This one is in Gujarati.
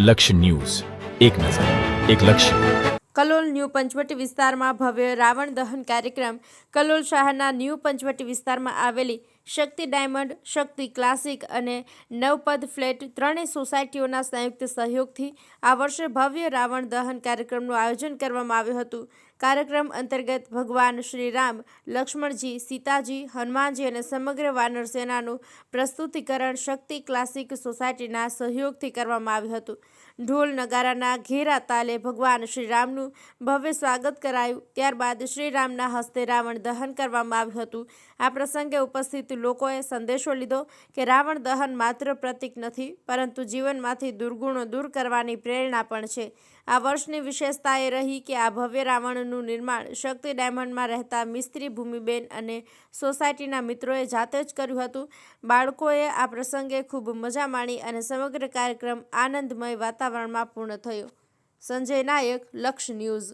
લક્ષ્ય ન્યૂઝ, એક નજર, એક લક્ષ્ય. કલોલ ન્યૂ પંચવટી વિસ્તારમાં ભવ્ય રાવણ દહન કાર્યક્રમ. કલોલ શહેરના ન્યૂ પંચવટી વિસ્તારમાં આવેલી શક્તિ ડાયમંડ, શક્તિ ક્લાસિક અને નવપદ ફ્લેટ ત્રણેય સોસાયટીઓના સંયુક્ત સહયોગથી આ વર્ષે ભવ્ય રાવણ દહન કાર્યક્રમનું આયોજન કરવામાં આવ્યું હતું. કાર્યક્રમ અંતર્ગત ભગવાન શ્રી રામ, લક્ષ્મણજી, સીતાજી, હનુમાનજી અને સમગ્ર વાનર સેનાનું પ્રસ્તુતિકરણ શક્તિ ક્લાસિક સોસાયટીના સહયોગથી કરવામાં આવ્યું હતું. ઢોલ નગારાના ઘેરા તાલે ભગવાન શ્રી રામનું ભવ્ય સ્વાગત કરાયું. ત્યારબાદ શ્રીરામના હસ્તે રાવણ દહન કરવામાં આવ્યું હતું. આ પ્રસંગે ઉપસ્થિત લોકોએ સંદેશો લીધો કે રાવણ દહન માત્ર પ્રતીક નથી, પરંતુ જીવનમાંથી દુર્ગુણો દૂર કરવાની પ્રેરણા પણ છે. આ વર્ષની વિશેષતા એ રહી કે આ ભવ્ય રાવણનું નિર્માણ શક્તિ ડાયમંડમાં રહેતા મિસ્ત્રી ભૂમિબેન અને સોસાયટીના મિત્રોએ જાતે જ કર્યું હતું. બાળકોએ આ પ્રસંગે ખૂબ મજા માણી અને સમગ્ર કાર્યક્રમ આનંદમય વાતાવરણમાં પૂર્ણ થયો. સંજય નાયક, લક્ષ્ય ન્યૂઝ.